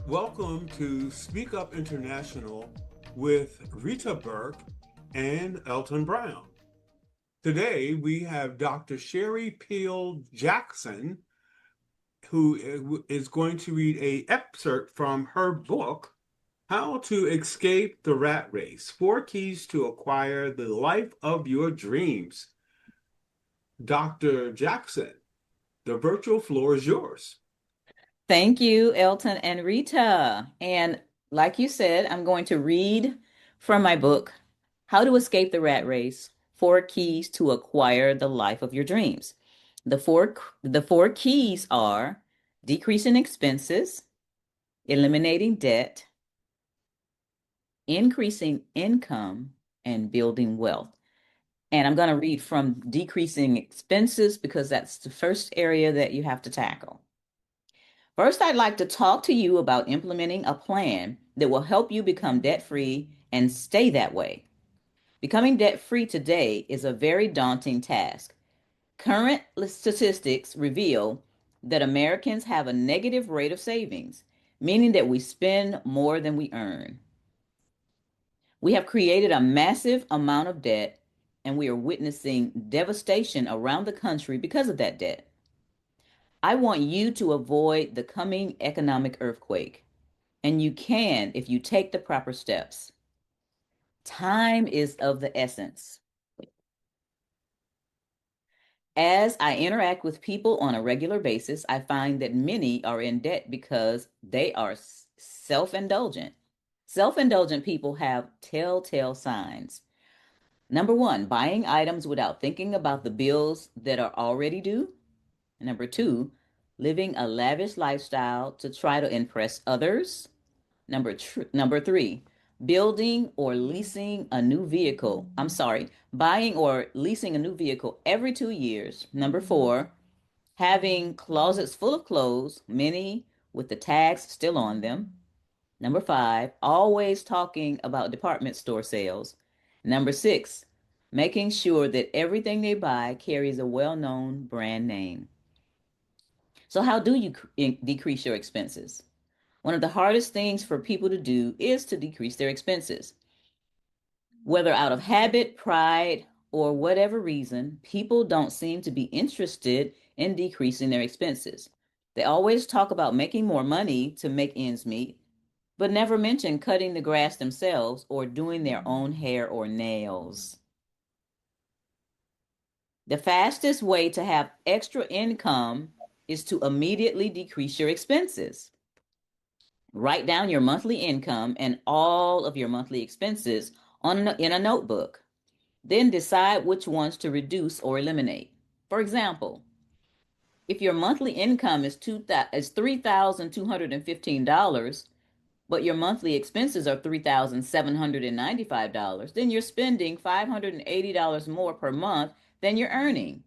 Welcome to Speak Up International with Rita Burke and Elton Brown. Today we have Dr. Sherry Peel Jackson, who is going to read an excerpt from her book, How to Escape the Rat Race: Four Keys to Acquire the Life of Your Dreams. Dr. Jackson, the virtual floor is yours. Thank you, Elton and Rita. And like you said, I'm going to read from my book, How to Escape the Rat Race: Four Keys to Acquire the Life of Your Dreams. The four keys are decreasing expenses, eliminating debt, increasing income, and building wealth. And I'm going to read from decreasing expenses because that's the first area that you have to tackle. First, I'd like to talk to you about implementing a plan that will help you become debt-free and stay that way. Becoming debt-free today is a very daunting task. Current statistics reveal that Americans have a negative rate of savings, meaning that we spend more than we earn. We have created a massive amount of debt, and we are witnessing devastation around the country because of that debt. I want you to avoid the coming economic earthquake. And you can if you take the proper steps. Time is of the essence. As I interact with people on a regular basis, I find that many are in debt because they are self-indulgent. Self-indulgent people have telltale signs. Number one, buying items without thinking about the bills that are already due. Number two, living a lavish lifestyle to try to impress others. Number three, building or leasing a new vehicle. I'm sorry, buying or leasing a new vehicle every 2 years. Number four, having closets full of clothes, many with the tags still on them. Number five, always talking about department store sales. Number six, making sure that everything they buy carries a well-known brand name. So how do you decrease your expenses? One of the hardest things for people to do is to decrease their expenses. Whether out of habit, pride, or whatever reason, people don't seem to be interested in decreasing their expenses. They always talk about making more money to make ends meet, but never mention cutting the grass themselves or doing their own hair or nails. The fastest way to have extra income is to immediately decrease your expenses. Write down your monthly income and all of your monthly expenses in a notebook. Then decide which ones to reduce or eliminate. For example, if your monthly income is $3,215, but your monthly expenses are $3,795, then you're spending $580 more per month than you're earning.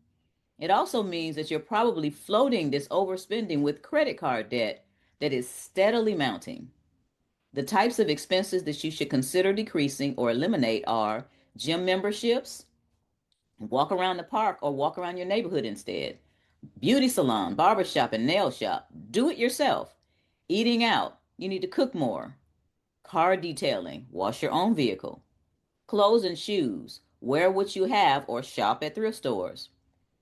It also means that you're probably floating this overspending with credit card debt that is steadily mounting. The types of expenses that you should consider decreasing or eliminate are gym memberships, walk around the park or walk around your neighborhood instead, beauty salon, barbershop, and nail shop, do it yourself, eating out, you need to cook more, car detailing, wash your own vehicle, clothes and shoes, wear what you have or shop at thrift stores,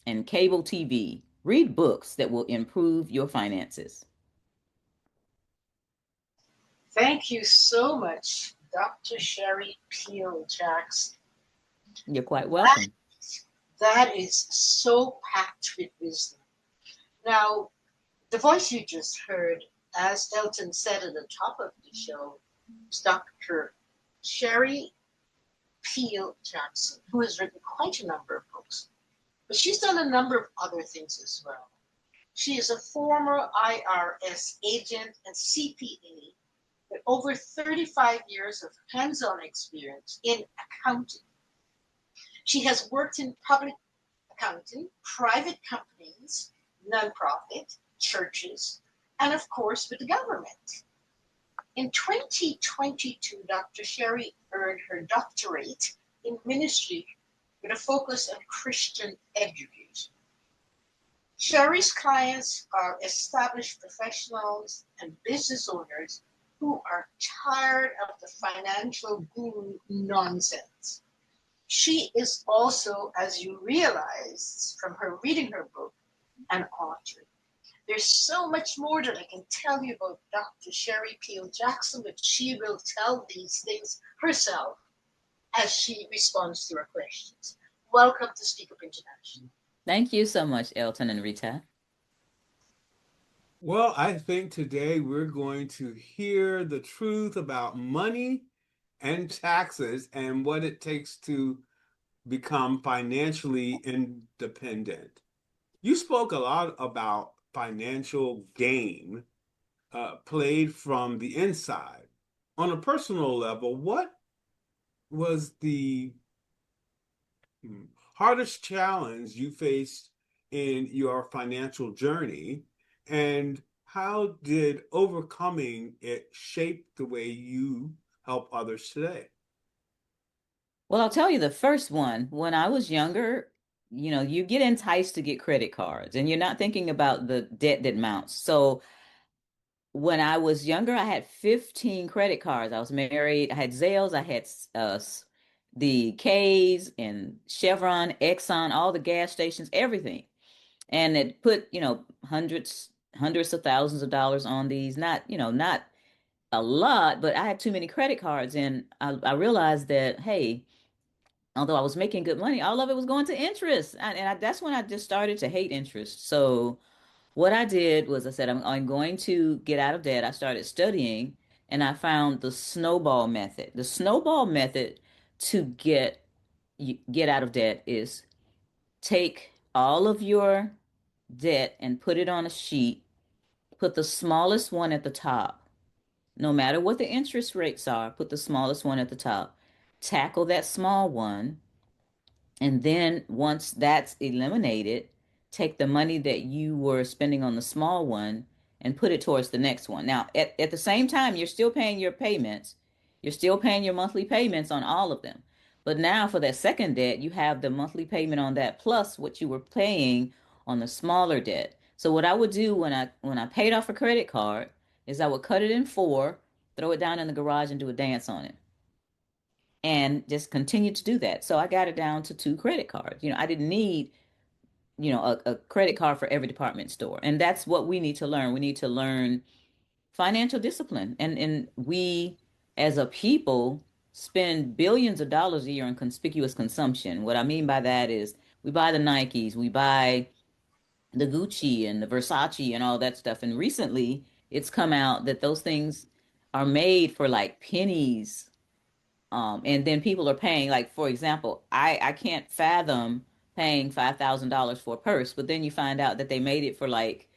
and cable TV, read books that will improve your finances. Thank you so much, Dr. Sherry Peel Jackson. You're quite That, welcome. that is so packed with wisdom. Now, the voice you just heard, as Elton said at the top of the show, is Dr. Sherry Peel Jackson, who has written quite a number of books. But she's done a number of other things as well. She is a former IRS agent and CPA with over 35 years of hands-on experience in accounting. She has worked in public accounting, private companies, nonprofit, churches, and of course with the government. In 2022, Dr. Sherry earned her doctorate in ministry with a focus on Christian education. Sherry's clients are established professionals and business owners who are tired of the financial guru nonsense. She is also, as you realize from her reading her book, an author. There's so much more that I can tell you about Dr. Sherry Peel Jackson, but she will tell these things herself as she responds to our questions. Welcome to SpeakUP International. Thank you so much, Elton and Rita. Well, I think today we're going to hear the truth about money and taxes and what it takes to become financially independent. You spoke a lot about financial gain played from the inside. On a personal level, what was the hardest challenge you faced in your financial journey, and how did overcoming it shape the way you help others today? Well, I'll tell you the first one. When I was younger, you get enticed to get credit cards and you're not thinking about the debt that mounts. So when I was younger, I had 15 credit cards. I was married. I had Zales. I had the K's and Chevron, Exxon, all the gas stations, everything. And it put, hundreds of thousands of dollars on these. Not a lot, but I had too many credit cards. And I realized that, hey, although I was making good money, all of it was going to interest. That's when I just started to hate interest. So what I did was I said, I'm going to get out of debt. I started studying and I found the snowball method. The snowball method to get out of debt is take all of your debt and put it on a sheet, put the smallest one at the top. No matter what the interest rates are, put the smallest one at the top. Tackle that small one. And then once that's eliminated, take the money that you were spending on the small one and put it towards the next one. Now, at the same time, you're still paying your payments. You're still paying your monthly payments on all of them. But now for that second debt, you have the monthly payment on that plus what you were paying on the smaller debt. So what I would do when I paid off a credit card is I would cut it in four, throw it down in the garage and do a dance on it and just continue to do that. So I got it down to two credit cards. I didn't need, a credit card for every department store. And that's what we need to learn. We need to learn financial discipline. And we as a people spend billions of dollars a year on conspicuous consumption. What I mean by that is we buy the Nikes, we buy the Gucci and the Versace and all that stuff. And recently it's come out that those things are made for like pennies, and then people are paying, like, for example, I can't fathom paying $5,000 for a purse, but then you find out that they made it for like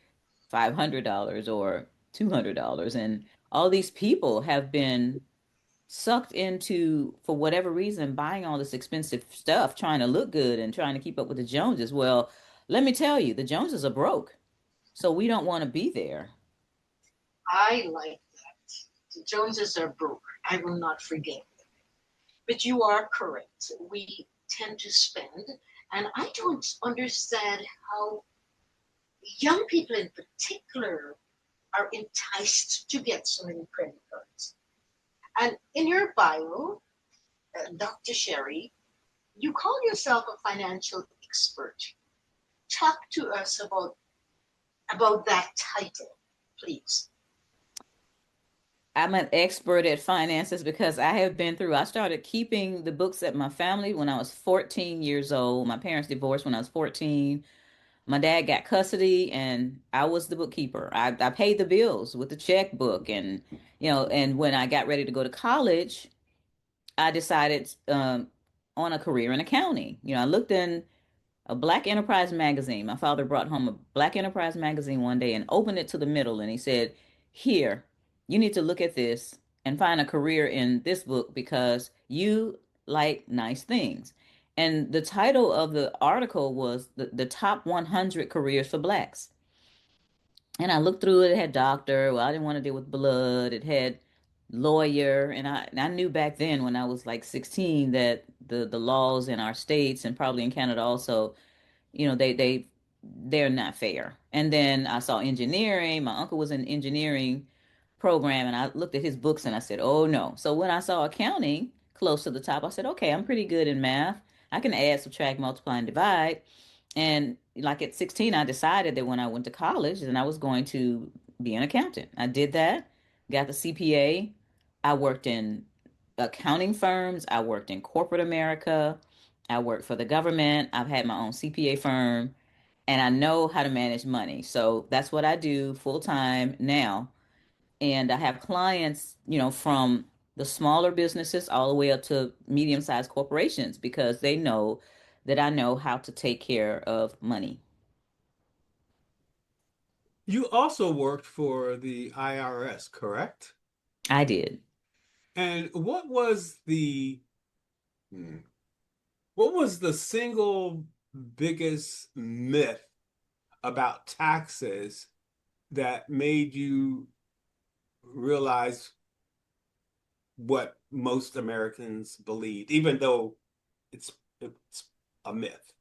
$500 or $200. And all these people have been sucked into, for whatever reason, buying all this expensive stuff, trying to look good and trying to keep up with the Joneses. Well, let me tell you, the Joneses are broke. So we don't want to be there. I like that. The Joneses are broke. I will not forget. But you are correct. We tend to spend, and I don't understand how young people in particular are enticed to get so many credit cards. And in your bio, Dr. Sherry, you call yourself a financial expert. Talk to us about that title, please. I'm an expert at finances because I started keeping the books at my family when I was 14 years old. My parents divorced when I was 14. My dad got custody and I was the bookkeeper. I paid the bills with the checkbook, and when I got ready to go to college, I decided on a career in accounting. I looked in a Black Enterprise magazine. My father brought home a Black Enterprise magazine one day and opened it to the middle, and he said, "Here, you need to look at this and find a career in this book because you like nice things." And the title of the article was the top 100 careers for blacks. And I looked through it. It had doctor. Well, I didn't want to deal with blood. It had lawyer. And I knew back then when I was like 16 that the laws in our states and probably in Canada also, they're not fair. And then I saw engineering. My uncle was in engineering. program and I looked at his books and I said, oh no. So when I saw accounting close to the top, I said, okay, I'm pretty good in math. I can add, subtract, multiply, and divide. And like at 16, I decided that when I went to college, then I was going to be an accountant. I did that, got the CPA. I worked in accounting firms. I worked in corporate America. I worked for the government. I've had my own CPA firm and I know how to manage money. So that's what I do full time now. And I have clients, from the smaller businesses all the way up to medium-sized corporations because they know that I know how to take care of money. You also worked for the IRS, correct? I did. And hmm, what was the single biggest myth about taxes that made you realize what most Americans believed, even though it's a myth?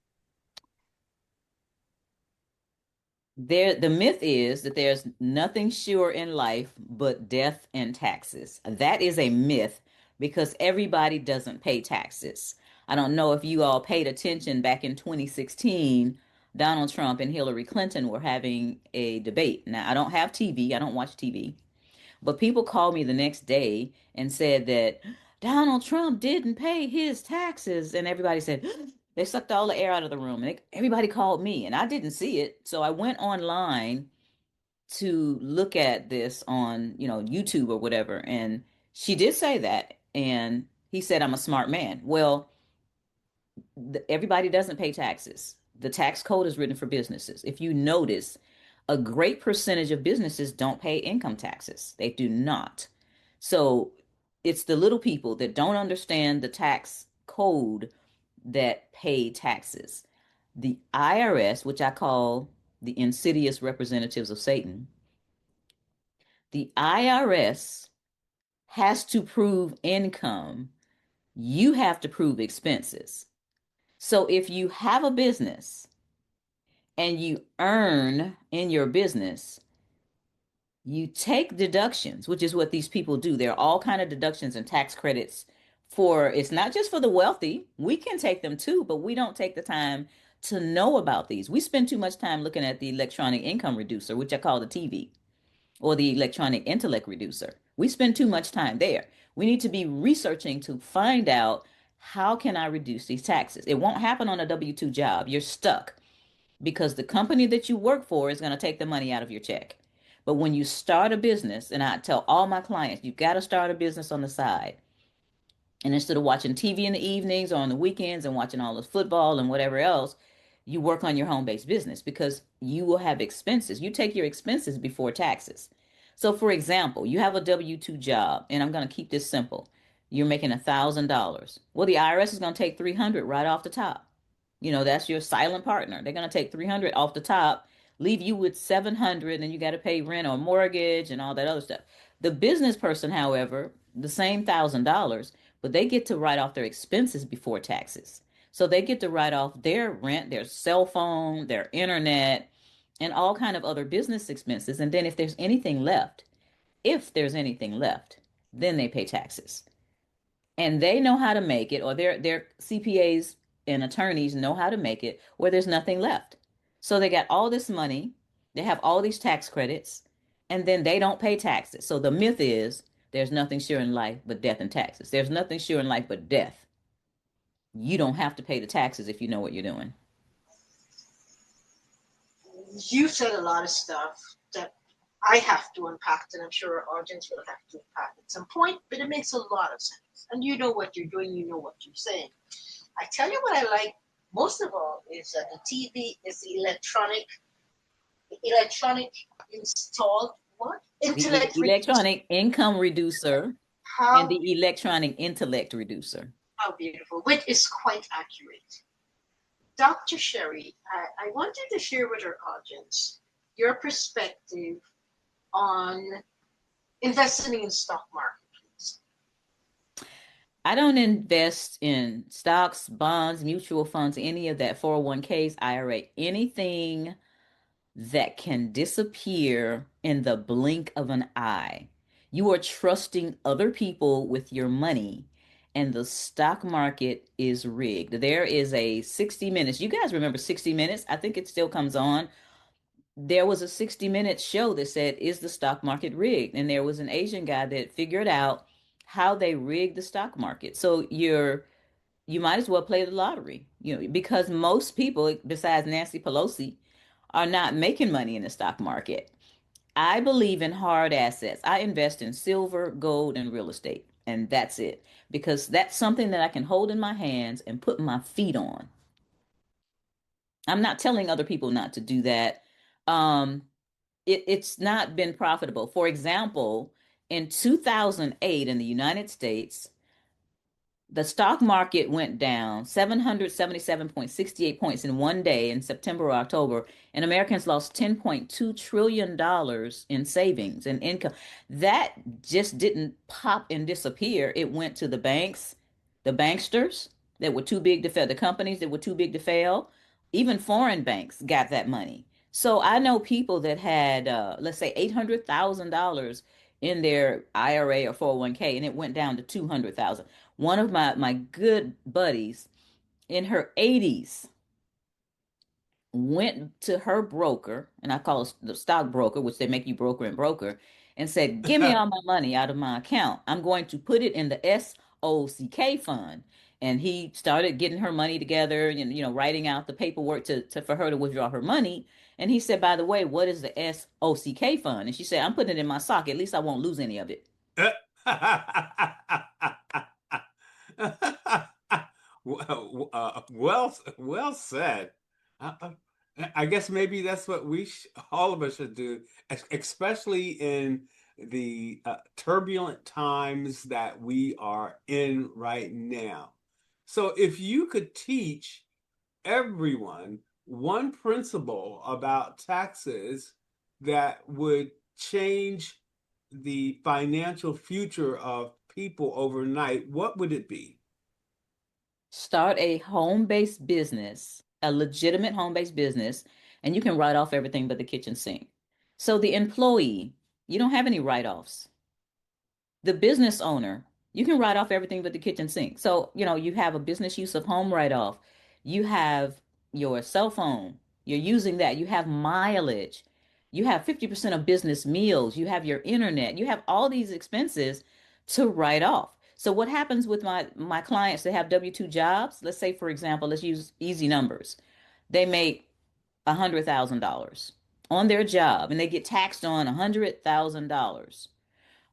The myth is that there's nothing sure in life but death and taxes. That is a myth because everybody doesn't pay taxes. I don't know if you all paid attention back in 2016. Donald Trump and Hillary Clinton were having a debate. Now, I don't have TV, I don't watch TV, but people called me the next day and said that Donald Trump didn't pay his taxes. And everybody said, they sucked all the air out of the room. And everybody called me, and I didn't see it. So I went online to look at this on, YouTube or whatever. And she did say that. And he said, I'm a smart man. Well, everybody doesn't pay taxes. The tax code is written for businesses. If you notice, a great percentage of businesses don't pay income taxes. They do not. So it's the little people that don't understand the tax code that pay taxes. The IRS, which I call the insidious representatives of Satan, the IRS has to prove income. You have to prove expenses. So if you have a business and you earn in your business, you take deductions, which is what these people do. There are all kind of deductions and tax credits for, it's not just for the wealthy. We can take them too, but we don't take the time to know about these. We spend too much time looking at the electronic income reducer, which I call the TV, or the electronic intellect reducer. We spend too much time there. We need to be researching to find out how can I reduce these taxes. It won't happen on a W-2 job. You're stuck because the company that you work for is going to take the money out of your check. But when you start a business, and I tell all my clients, you've got to start a business on the side. And instead of watching TV in the evenings or on the weekends and watching all the football and whatever else, you work on your home-based business because you will have expenses. You take your expenses before taxes. So for example, you have a W-2 job, and I'm going to keep this simple. You're making $1,000. Well, the IRS is going to take 300 right off the top. That's your silent partner. They're going to take 300 off the top, leave you with 700, and you got to pay rent or mortgage and all that other stuff. The business person, however, the same $1,000, but they get to write off their expenses before taxes. So they get to write off their rent, their cell phone, their internet, and all kind of other business expenses. And then if there's anything left, then they pay taxes. And they know how to make it, or their CPAs and attorneys know how to make it where there's nothing left. So they got all this money, they have all these tax credits, and then they don't pay taxes. So the myth is there's nothing sure in life but death and taxes. There's nothing sure in life but death. You don't have to pay the taxes if you know what you're doing. You said a lot of stuff that I have to unpack, and I'm sure our audience will have to unpack at some point, but it makes a lot of sense. And you know what you're doing, you know what you're saying. I tell you what I like most of all is that the TV is the electronic installed what? The electronic income reducer and How, the electronic intellect reducer. how beautiful, which is quite accurate. Dr. Sherry, I want you to share with our audience your perspective on investing in stock market, please. I don't invest in stocks, bonds, mutual funds, any of that 401ks, IRA, anything that can disappear in the blink of an eye. You are trusting other people with your money, and the stock market is rigged. There is a 60 Minutes. You guys remember 60 Minutes? I think it still comes on. There was a 60 Minutes show that said, "Is the stock market rigged?" And there was an Asian guy that figured out how they rigged the stock market. So you might as well play the lottery, because most people, besides Nancy Pelosi, are not making money in the stock market. I believe in hard assets. I invest in silver, gold, and real estate, and that's it, because that's something that I can hold in my hands and put my feet on. I'm not telling other people not to do that. Um, it's not been profitable. For example, in 2008 in the United States, the stock market went down 777.68 points in one day in September or October, and Americans lost $10.2 trillion in savings and income. That just didn't pop and disappear. It went to the banks, the banksters that were too big to fail, the companies that were too big to fail. Even foreign banks got that money. So I know people that had, let's say, $800,000 in their IRA or 401k, and it went down to 200,000. One of my good buddies in her 80s went to her broker, and I call it the stockbroker, which they make you broker and broker, and said, "Give me all my money out of my account. I'm going to put it in the SOCK fund." And he started getting her money together, and writing out the paperwork to for her to withdraw her money. And he said, "By the way, what is the SOCK fund?" And she said, "I'm putting it in my sock. At least I won't lose any of it." Well said. Uh, uh, I guess maybe that's what all of us should do, especially in the turbulent times that we are in right now. So, if you could teach everyone one principle about taxes that would change the financial future of people overnight, what would it be? Start a home-based business, a legitimate home-based business, and you can write off everything but the kitchen sink. So the employee, you don't have any write-offs. The business owner, you can write off everything but the kitchen sink. So, you have a business use of home write-off. You have your cell phone. You're using that. You have mileage. You have 50% of business meals. You have your internet. You have all these expenses to write off. So what happens with my clients that have W-2 jobs? Let's say, for example, let's use easy numbers. They make $100,000 on their job and they get taxed on $100,000.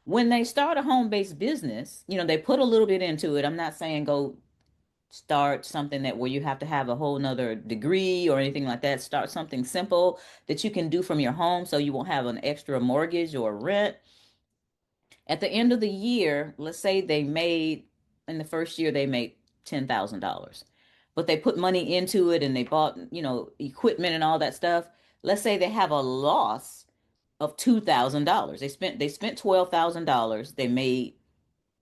When they start a home-based business, they put a little bit into it. I'm not saying go start something that where you have to have a whole nother degree or anything like that. Start something simple that you can do from your home so you won't have an extra mortgage or rent. At the end of the year, let's say in the first year, they made $10,000, but they put money into it and they bought, equipment and all that stuff. Let's say they have a loss of $2,000. They spent $12,000. They made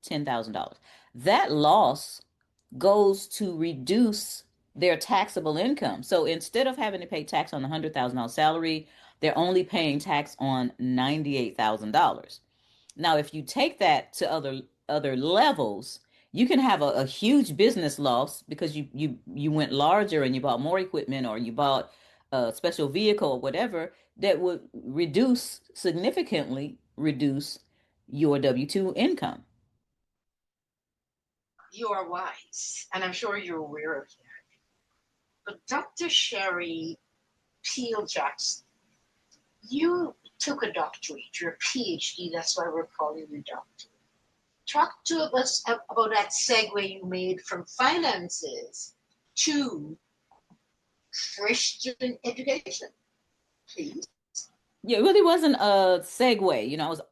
$10,000. That loss goes to reduce their taxable income. So instead of having to pay tax on the $100,000 salary, they're only paying tax on $98,000. Now, if you take that to other levels, you can have a huge business loss because you went larger and you bought more equipment or you bought a special vehicle or whatever that would significantly reduce your W-2 income. You are wise, and I'm sure you're aware of that. But Dr. Sherry Peel Jackson, you took a doctorate, your PhD, that's why we're calling you doctor. Talk to us about that segue you made from finances to Christian education, please. Yeah, it really wasn't a segue.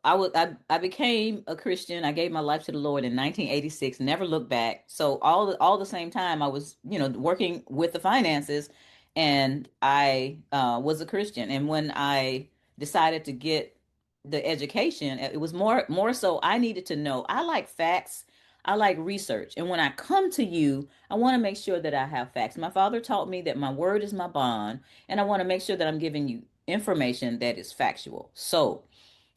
I became a Christian. I gave my life to the Lord in 1986, never looked back. So all the same time I was, working with the finances, and I was a Christian. And when I decided to get the education, it was more so I needed to know. I like facts. I like research. And when I come to you, I want to make sure that I have facts. My father taught me that my word is my bond, and I want to make sure that I'm giving you information that is factual. So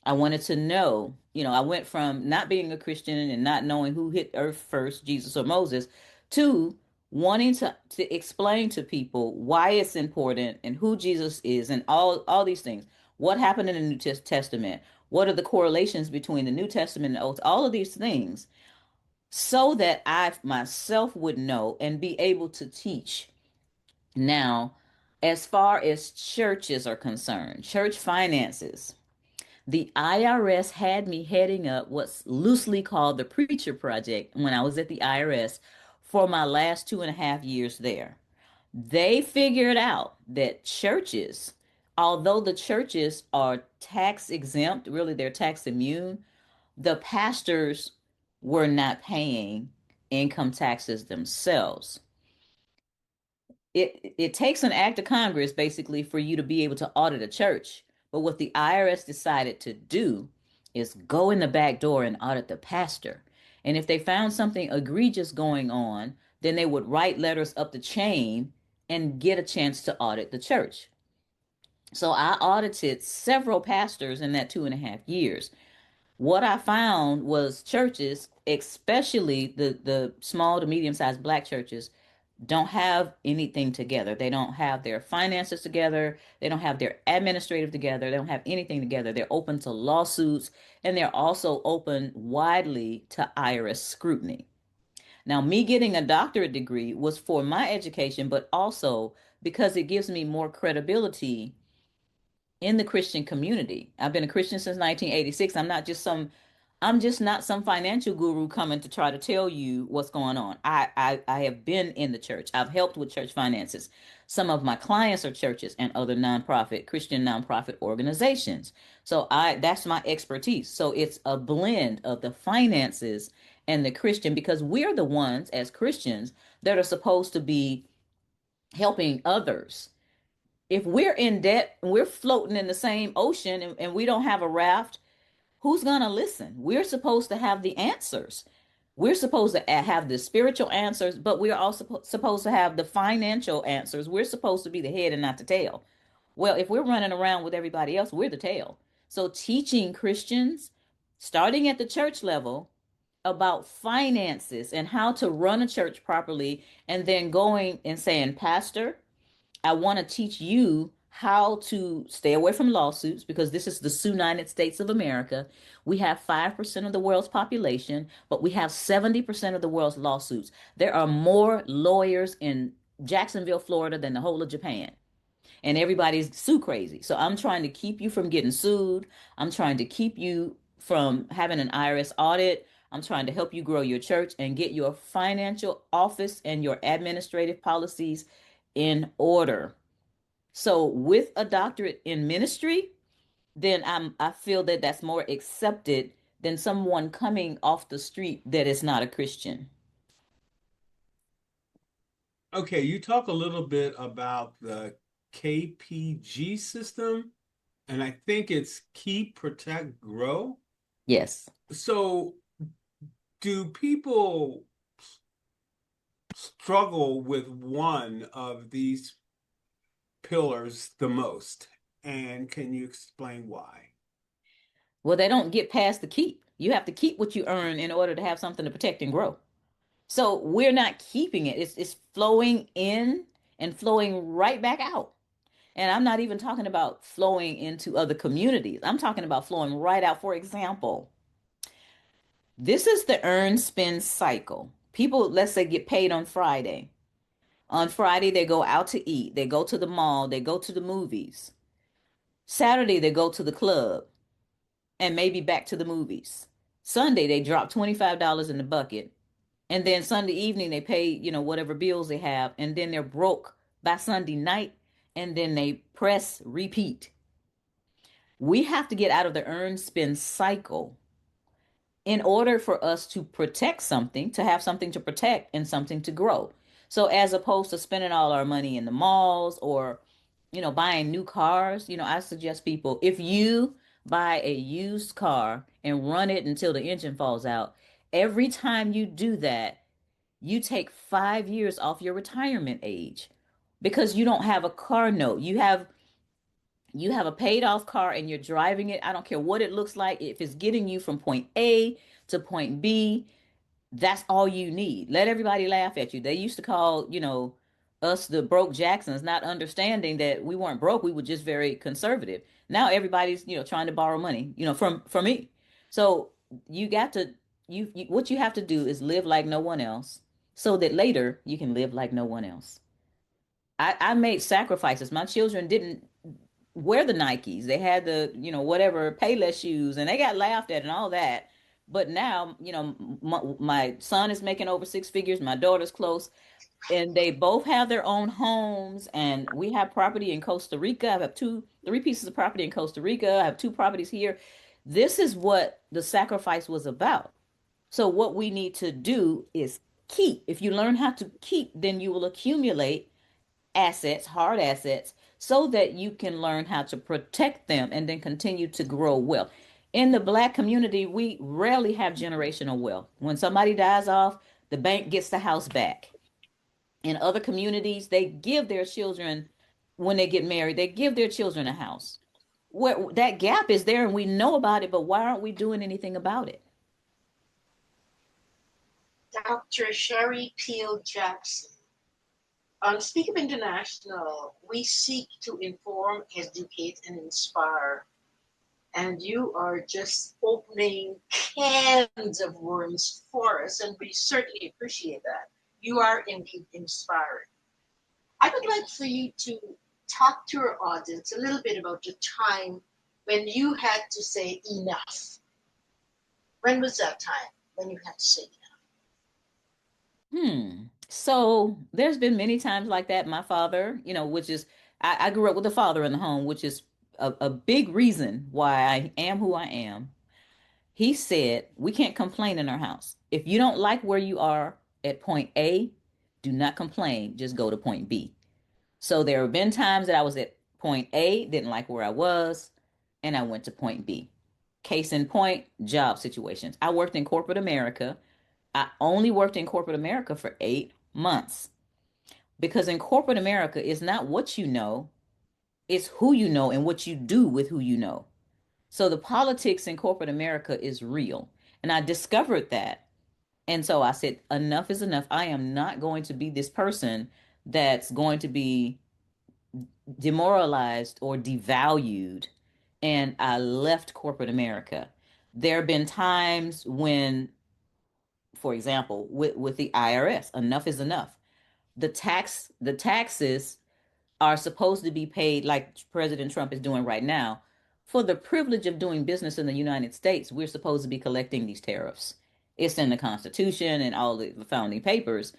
I wanted to know, I went from not being a Christian and not knowing who hit earth first, Jesus or Moses, to wanting to explain to people why it's important and who Jesus is and all these things. What happened in the New Testament? What are the correlations between the New Testament and the Old? All of these things so that I myself would know and be able to teach. Now, as far as churches are concerned, church finances, the IRS had me heading up what's loosely called the Preacher Project when I was at the IRS for my last 2.5 years there. They figured out that churches, although the churches are tax exempt, really they're tax immune, the pastors were not paying income taxes themselves. It takes an act of Congress basically for you to be able to audit a church. But what the IRS decided to do is go in the back door and audit the pastor. And if they found something egregious going on, then they would write letters up the chain and get a chance to audit the church. So I audited several pastors in that 2.5 years. What I found was churches, especially the small to medium sized black churches, don't have anything together. They don't have their finances together. They don't have their administrative together. They don't have anything together. They're open to lawsuits and they're also open widely to IRS scrutiny. Now, me getting a doctorate degree was for my education, but also because it gives me more credibility in the Christian community. I've been a Christian since 1986. I'm just not some financial guru coming to try to tell you what's going on. I have been in the church. I've helped with church finances. Some of my clients are churches and other Christian nonprofit organizations. So that's my expertise. So it's a blend of the finances and the Christian because we're the ones as Christians that are supposed to be helping others. If we're in debt, we're floating in the same ocean and we don't have a raft, who's going to listen? We're supposed to have the answers. We're supposed to have the spiritual answers, but we're also supposed to have the financial answers. We're supposed to be the head and not the tail. Well, if we're running around with everybody else, we're the tail. So teaching Christians, starting at the church level, about finances and how to run a church properly, and then going and saying, Pastor, I want to teach you how to stay away from lawsuits because this is the United States of America. We have 5% of the world's population, but we have 70% of the world's lawsuits. There are more lawyers in Jacksonville, Florida than the whole of Japan. And everybody's sue crazy. So I'm trying to keep you from getting sued. I'm trying to keep you from having an IRS audit. I'm trying to help you grow your church and get your financial office and your administrative policies in order. So with a doctorate in ministry, then I feel that that's more accepted than someone coming off the street that is not a Christian. Okay, you talk a little bit about the KPG system, and I think it's Keep, Protect, Grow. Yes. So, do people struggle with one of these pillars the most? And can you explain why? Well, they don't get past the keep. You have to keep what you earn in order to have something to protect and grow. So we're not keeping it. It's flowing in and flowing right back out. And I'm not even talking about flowing into other communities. I'm talking about flowing right out. For example, this is the earn spend cycle. People, let's say, get paid on Friday. On Friday, they go out to eat. They go to the mall. They go to the movies. Saturday, they go to the club and maybe back to the movies. Sunday, they drop $25 in the bucket. And then Sunday evening, they pay, whatever bills they have. And then they're broke by Sunday night. And then they press repeat. We have to get out of the earn spend cycle in order for us to protect something, to have something to protect and something to grow. So as opposed to spending all our money in the malls or, buying new cars, I suggest people, if you buy a used car and run it until the engine falls out, every time you do that, you take 5 years off your retirement age because you don't have a car note. You have a paid off car and you're driving it. I don't care what it looks like. If it's getting you from point A to point B, that's all you need. Let everybody laugh at you. They used to call, us the broke Jacksons, not understanding that we weren't broke. We were just very conservative. Now everybody's, trying to borrow money, from me. So you got to, what you have to do is live like no one else so that later you can live like no one else. I made sacrifices. My children didn't wear the Nikes. They had the, whatever Payless shoes and they got laughed at and all that. But now, my son is making over six figures. My daughter's close and they both have their own homes. And we have property in Costa Rica. I have three pieces of property in Costa Rica. I have two properties here. This is what the sacrifice was about. So what we need to do is keep. If you learn how to keep, then you will accumulate assets, hard assets, so that you can learn how to protect them and then continue to grow wealth. In the Black community, we rarely have generational wealth. When somebody dies off, the bank gets the house back. In other communities, they give their children, when they get married, they give their children a house. Where that gap is there and we know about it, but why aren't we doing anything about it? Dr. Sherry Peel Jackson. On SpeakUP International, we seek to inform, educate, and inspire. And you are just opening cans of worms for us, and we certainly appreciate that. You are indeed inspiring. I would like for you to talk to our audience a little bit about the time when you had to say enough. When was that time when you had to say enough? So there's been many times like that. My father, which is, I grew up with a father in the home, which is a big reason why I am who I am. He said, we can't complain in our house. If you don't like where you are at point A, do not complain. Just go to point B. So there have been times that I was at point A, didn't like where I was, and I went to point B. Case in point, job situations. I worked in corporate America. I only worked in corporate America for 8 months because in corporate America, it's not what you know, it's who you know and what you do with who you know. So the politics in corporate America is real. And I discovered that. And so I said, enough is enough. I am not going to be this person that's going to be demoralized or devalued. And I left corporate America. There have been times when, for example, with the IRS, enough is enough. The taxes are supposed to be paid like President Trump is doing right now. For the privilege of doing business in the United States, we're supposed to be collecting these tariffs. It's in the Constitution and all the founding papers,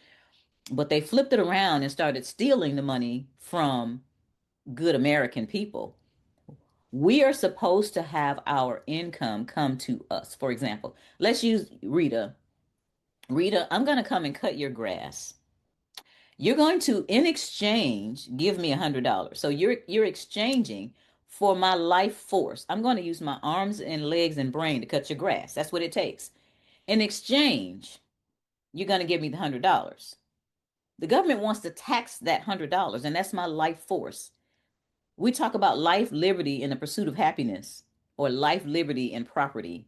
but they flipped it around and started stealing the money from good American people. We are supposed to have our income come to us. For example, let's use Rita. Rita, I'm going to come and cut your grass. You're going to, in exchange, give me $100. So you're exchanging for my life force. I'm going to use my arms and legs and brain to cut your grass. That's what it takes. In exchange, you're going to give me the $100. The government wants to tax that $100, and that's my life force. We talk about life, liberty, and the pursuit of happiness, or life, liberty, and property.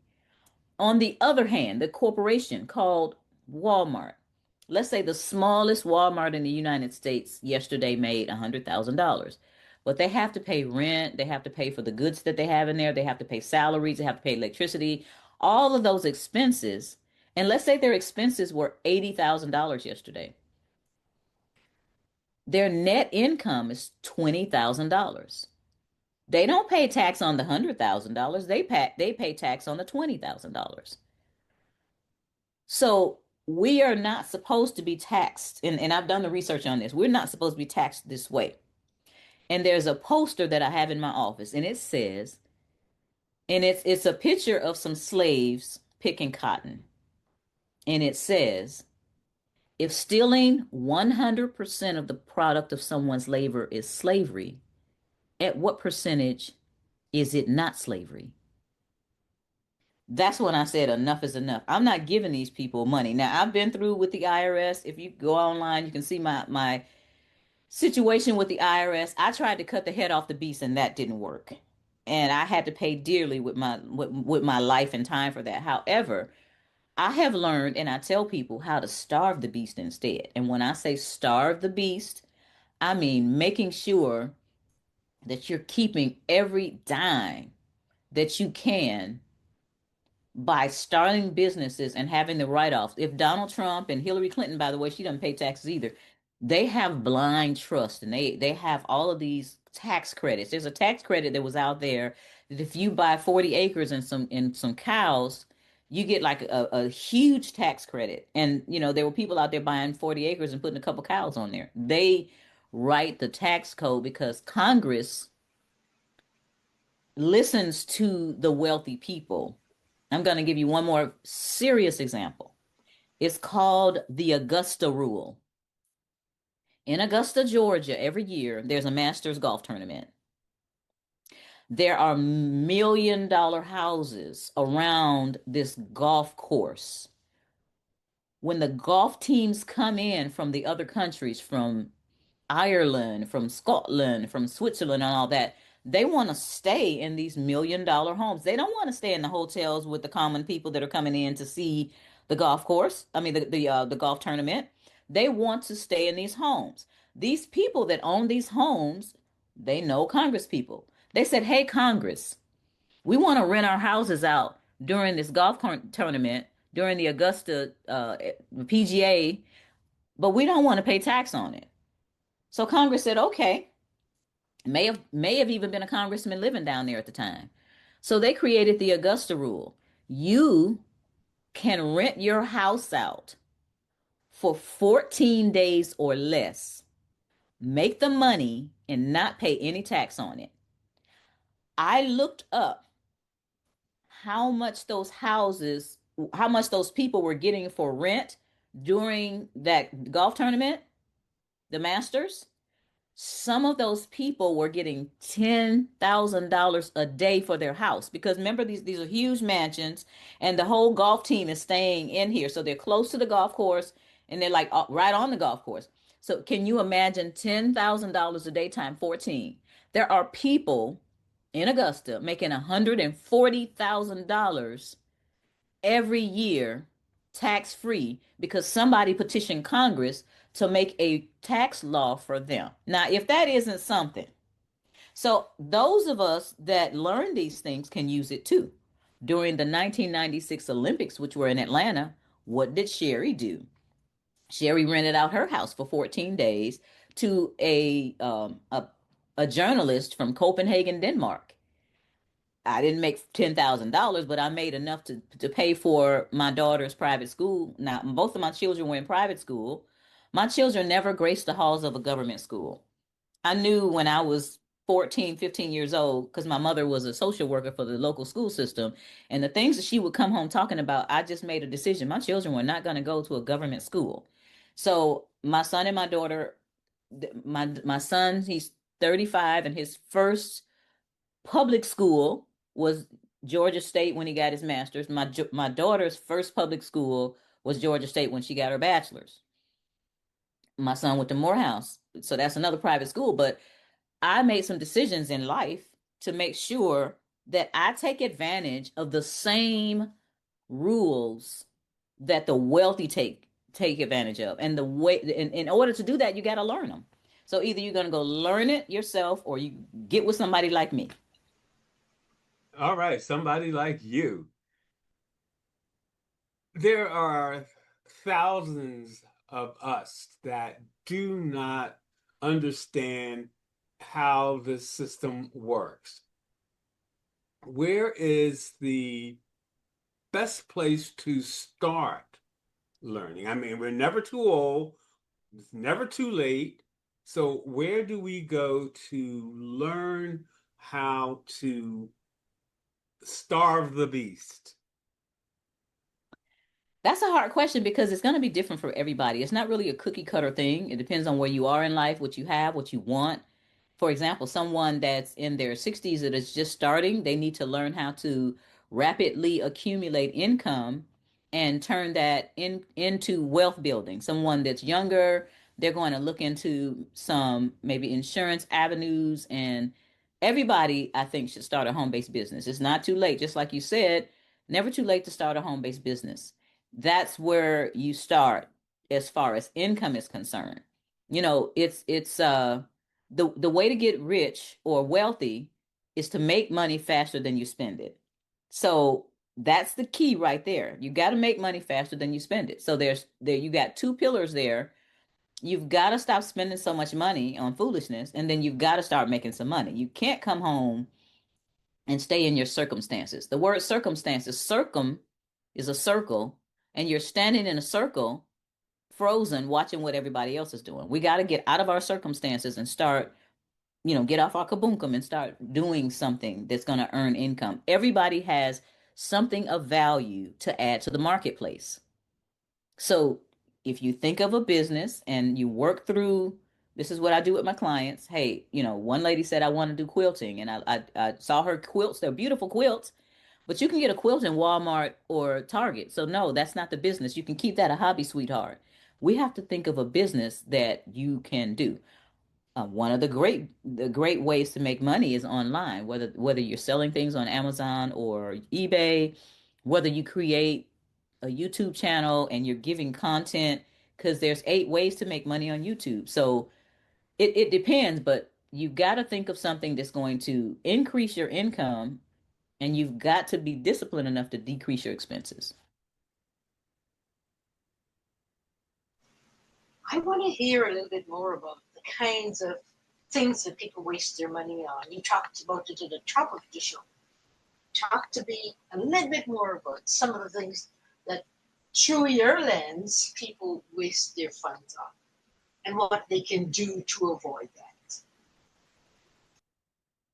On the other hand, the corporation called Walmart, let's say the smallest Walmart in the United States yesterday made $100,000. But they have to pay rent, they have to pay for the goods that they have in there, they have to pay salaries, they have to pay electricity, all of those expenses. And let's say their expenses were $80,000 yesterday. Their net income is $20,000. They don't pay tax on the $100,000. They pay tax on the $20,000. So we are not supposed to be taxed, and I've done the research on this. We're not supposed to be taxed this way. And there's a poster that I have in my office, and it says, and it's a picture of some slaves picking cotton. And it says, if stealing 100% of the product of someone's labor is slavery, at what percentage is it not slavery? That's when I said enough is enough. I'm not giving these people money. Now, I've been through with the IRS. If you go online, you can see my situation with the IRS. I tried to cut the head off the beast and that didn't work. And I had to pay dearly with my life and time for that. However, I have learned and I tell people how to starve the beast instead. And when I say starve the beast, I mean making sure that you're keeping every dime that you can by starting businesses and having the write-offs. If Donald Trump and Hillary Clinton, by the way, she doesn't pay taxes either, they have blind trust and they have all of these tax credits. There's a tax credit that was out there that if you buy 40 acres and some cows, you get like a huge tax credit. And you know, there were people out there buying 40 acres and putting a couple cows on there. They write the tax code because Congress listens to the wealthy people. I'm going to give you one more serious example. It's called the Augusta Rule. In Augusta, Georgia, every year there's a Masters golf tournament. There are $1 million houses around this golf course. When the golf teams come in from the other countries, from Ireland, from Scotland, from Switzerland, and all that, they want to stay in these $1 million homes. They don't want to stay in the hotels with the common people that are coming in to see the golf course. I mean, the golf tournament. They want to stay in these homes. These people that own these homes, they know Congress people. They said, "Hey, Congress, we want to rent our houses out during this golf tournament, during the Augusta PGA, but we don't want to pay tax on it." So Congress said, "Okay." May have even been a congressman living down there at the time. So they created the Augusta Rule. You can rent your house out for 14 days or less, make the money, and not pay any tax on it. I looked up how much those people were getting for rent during that golf tournament, the Masters. Some of those people were getting $10,000 a day for their house because remember these are huge mansions and the whole golf team is staying in here. So they're close to the golf course and they're like right on the golf course. So can you imagine $10,000 a day times 14? There are people in Augusta making $140,000 every year tax free because somebody petitioned Congress to make a tax law for them. Now, if that isn't something, so those of us that learn these things can use it too. During the 1996 Olympics, which were in Atlanta, what did Sherry do? Sherry rented out her house for 14 days to a journalist from Copenhagen, Denmark. I didn't make $10,000, but I made enough to pay for my daughter's private school. Now, both of my children were in private school. My children never graced the halls of a government school. I knew when I was 14, 15 years old, because my mother was a social worker for the local school system. And the things that she would come home talking about, I just made a decision. My children were not going to go to a government school. So my son and my daughter, my son, he's 35, and his first public school was Georgia State when he got his master's. My daughter's first public school was Georgia State when she got her bachelor's. My son went to Morehouse, so that's another private school. But I made some decisions in life to make sure that I take advantage of the same rules that the wealthy take advantage of. And the way in order to do that, you got to learn them. So either you're going to go learn it yourself or you get with somebody like me. All right, somebody like you. There are thousands of us that do not understand how this system works. Where is the best place to start learning? I mean, we're never too old, it's never too late. So where do we go to learn how to starve the beast? That's a hard question because it's going to be different for everybody. It's not really a cookie cutter thing. It depends on where you are in life, what you have, what you want. For example, someone that's in their 60s that is just starting, they need to learn how to rapidly accumulate income and turn that into wealth building. Someone that's younger, They're going to look into some maybe insurance avenues, and everybody, I think, should start a home-based business. It's not too late, just like you said, never too late to start a home-based business. That's where you start as far as income is concerned. It's the way to get rich or wealthy is to make money faster than you spend it. So that's the key right there. You got to make money faster than you spend it. So there you got two pillars there. You've got to stop spending so much money on foolishness, and then you've got to start making some money. You can't come home and stay in your circumstances. The word circumstances, circum is a circle, and you're standing in a circle frozen watching what everybody else is doing. We got to get out of our circumstances and start, get off our kabunkum and start doing something that's going to earn income. Everybody has something of value to add to the marketplace. So if you think of a business and you work through, this is what I do with my clients. Hey, one lady said, I want to do quilting, and I saw her quilts. They're beautiful quilts, but you can get a quilt in Walmart or Target. So no, that's not the business. You can keep that a hobby, sweetheart. We have to think of a business that you can do. One of the great ways to make money is online, whether you're selling things on Amazon or eBay, whether you create a YouTube channel and you're giving content, because there's 8 ways to make money on YouTube. So it depends, but you've got to think of something that's going to increase your income, and you've got to be disciplined enough to decrease your expenses. I want to hear a little bit more about the kinds of things that people waste their money on. You talked about it at the top of the show. Talk to me a little bit more about some of the things that, through your lens, people waste their funds on and what they can do to avoid that.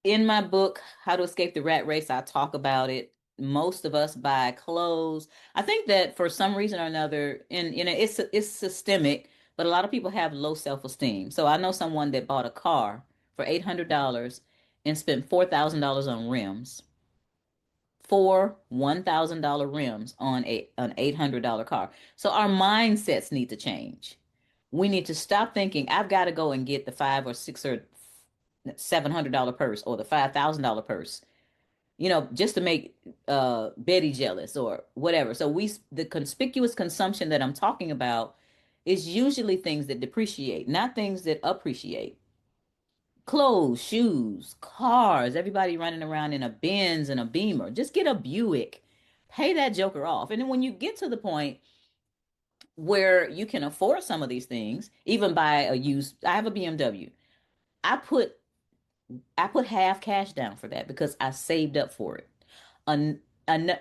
In my book, How to Escape the Rat Race, I talk about it. Most of us buy clothes. I think that for some reason or another, and it's systemic, but a lot of people have low self-esteem. So I know someone that bought a car for $800 and spent $4,000 on rims. Four $1,000 rims on an $800 car. So our mindsets need to change. We need to stop thinking I've got to go and get the $500 or $600 or $700 purse or the $5,000 purse, just to make Betty jealous or whatever. So the conspicuous consumption that I'm talking about is usually things that depreciate, not things that appreciate. Clothes, shoes, cars, everybody running around in a Benz and a Beamer. Just get a Buick. Pay that joker off. And then when you get to the point where you can afford some of these things, even buy a used, I have a BMW. I put I put half cash down for that because I saved up for it.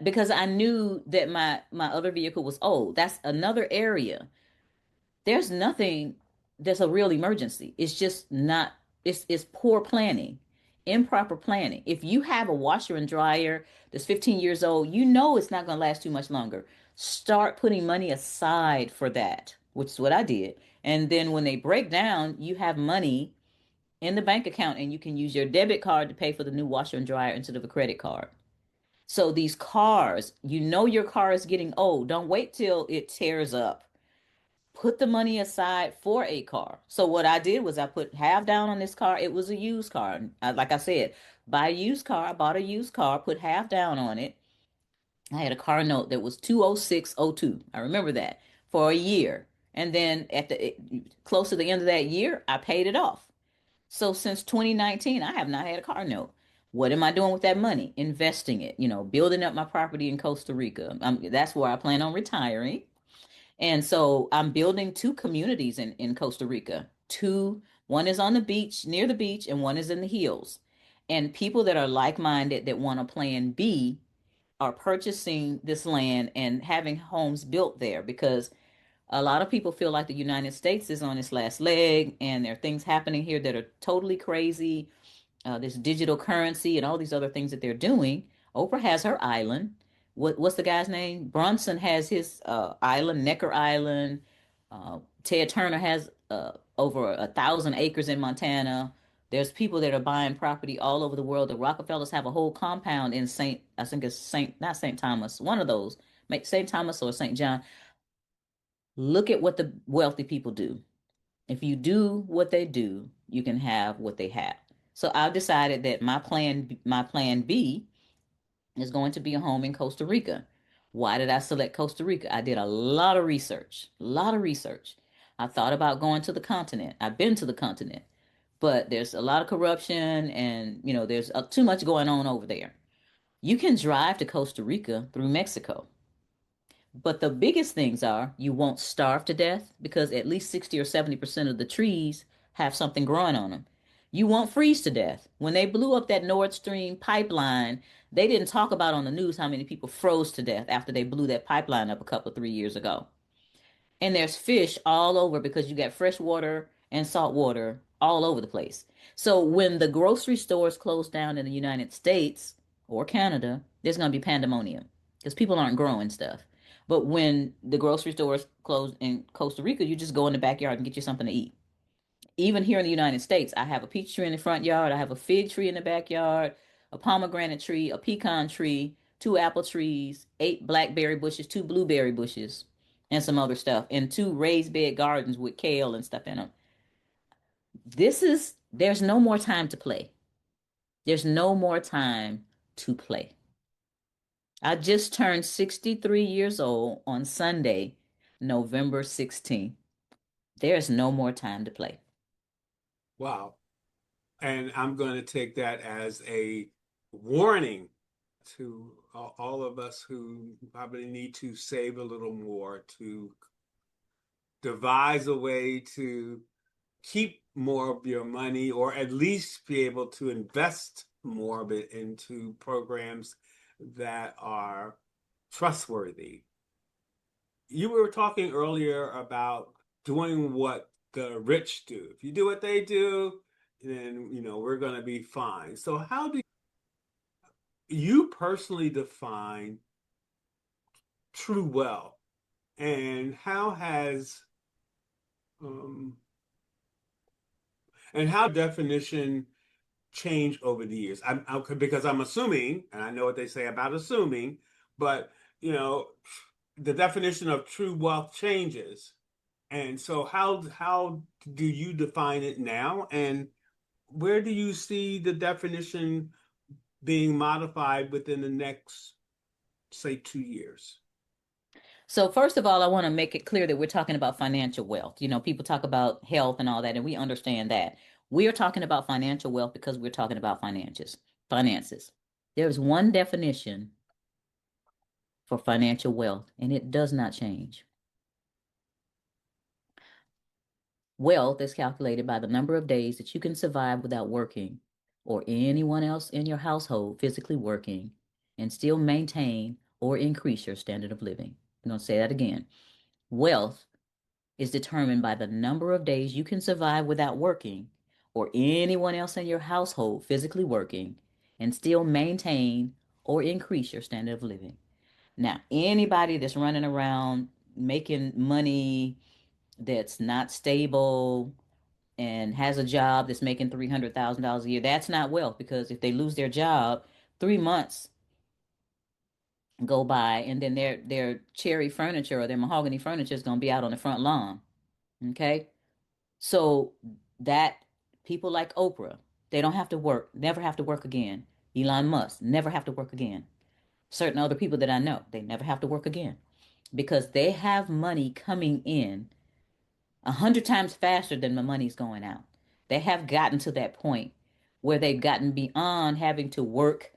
Because I knew that my other vehicle was old. That's another area. There's nothing that's a real emergency. It's just not, it's poor planning, improper planning. If you have a washer and dryer that's 15 years old, you know it's not going to last too much longer. Start putting money aside for that, which is what I did. And then when they break down, you have money in the bank account and you can use your debit card to pay for the new washer and dryer instead of a credit card. So these cars, your car is getting old. Don't wait till it tears up. Put the money aside for a car. So what I did was I put half down on this car. It was a used car. Like I said, buy a used car. I bought a used car, put half down on it. I had a car note that was 20602. I remember that for a year. And then close to the end of that year, I paid it off. So since 2019, I have not had a car note. What am I doing with that money? Investing it, building up my property in Costa Rica. That's where I plan on retiring. And so I'm building 2 communities in Costa Rica. One is on the beach, near the beach, and one is in the hills. And people that are like-minded that want a plan B are purchasing this land and having homes built there, because a lot of people feel like the United States is on its last leg and there are things happening here that are totally crazy. This digital currency and all these other things that they're doing. Oprah has her island. What's the guy's name? Bronson has his island, Necker Island. Ted Turner has over 1,000 acres in Montana. There's people that are buying property all over the world. The Rockefellers have a whole compound in I think it's not St. Thomas, one of those, St. Thomas or St. John. Look at what the wealthy people do. If you do what they do, you can have what they have. So I've decided that my plan B is going to be a home in Costa Rica. Why did I select Costa Rica? I did a lot of research, a lot of research. I thought about going to the continent. I've been to the continent, but there's a lot of corruption and, there's too much going on over there. You can drive to Costa Rica through Mexico. But the biggest things are you won't starve to death because at least 60 or 70% of the trees have something growing on them. You won't freeze to death. When they blew up that Nord Stream pipeline, they didn't talk about on the news how many people froze to death after they blew that pipeline up a couple, 3 years ago. And there's fish all over because you got fresh water and salt water all over the place. So when the grocery stores close down in the United States or Canada, there's going to be pandemonium because people aren't growing stuff. But when the grocery stores close in Costa Rica, you just go in the backyard and get you something to eat. Even here in the United States, I have a peach tree in the front yard, I have a fig tree in the backyard, a pomegranate tree, a pecan tree, two apple trees, eight blackberry bushes, two blueberry bushes, and some other stuff, and two raised bed gardens with kale and stuff in them. There's no more time to play. There's no more time to play. I just turned 63 years old on Sunday, November 16th. There's no more time to play. Wow. And I'm going to take that as a warning to all of us who probably need to save a little more, to devise a way to keep more of your money, or at least be able to invest more of it into programs that are trustworthy. You were talking earlier about doing what the rich do. If you do what they do, then we're going to be fine. So how do you personally define true wealth, and um, how definition changed over the years? Because I'm assuming, and I know what they say about assuming, but you know, the definition of true wealth changes. And so how do you define it now? And where do you see the definition being modified within the next, say, 2 years? So first of all, I want to make it clear that we're talking about financial wealth. People talk about health and all that, and we understand that. We are talking about financial wealth because we're talking about finances. Finances. There's one definition for financial wealth, and it does not change. Wealth is calculated by the number of days that you can survive without working, or anyone else in your household physically working, and still maintain or increase your standard of living. I'm going to say that again. Wealth is determined by the number of days you can survive without working, or anyone else in your household physically working, and still maintain or increase your standard of living. Now, anybody that's running around making money that's not stable and has a job that's making $300,000 a year, that's not wealth, because if they lose their job, 3 months go by and then their cherry furniture or their mahogany furniture is going to be out on the front lawn. Okay? So that people like Oprah, they don't have to work, never have to work again. Elon Musk, never have to work again. Certain other people that I know, they never have to work again because they have money coming in 100 times faster than the money's going out. They have gotten to that point where they've gotten beyond having to work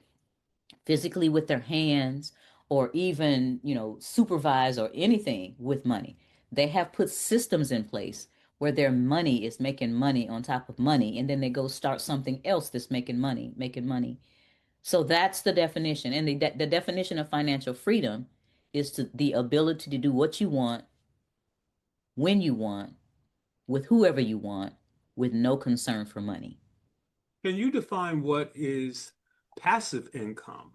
physically with their hands or even, supervise or anything with money. They have put systems in place where their money is making money on top of money, and then they go start something else that's making money, making money. So that's the definition. And the definition of financial freedom is the ability to do what you want, when you want, with whoever you want, with no concern for money. Can you define what is passive income?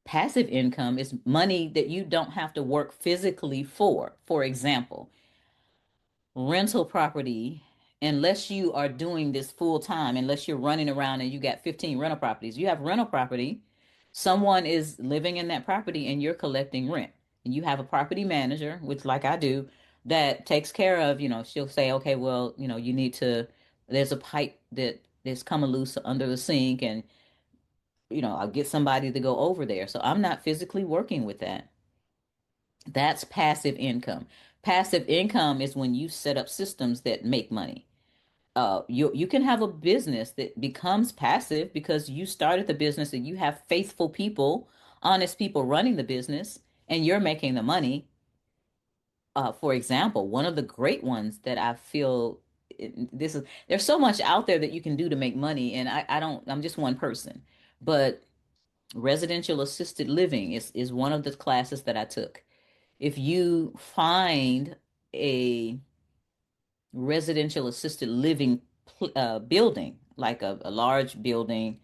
Passive income is money that you don't have to work physically for. For example, rental property, unless you are doing this full time, unless you're running around and you got 15 rental properties, you have rental property, someone is living in that property and you're collecting rent. And you have a property manager, which like I do, that takes care of, she'll say, okay, well, you need to, there's a pipe that is coming loose under the sink, and, I'll get somebody to go over there. So I'm not physically working with that. That's passive income. Passive income is when you set up systems that make money. You can have a business that becomes passive because you started the business and you have faithful people, honest people running the business, and you're making the money. For example, one of the great ones that I feel this is there's so much out there that you can do to make money, and I don't, I'm just one person, but residential assisted living is one of the classes that I took. If you find a residential assisted living building, like a large building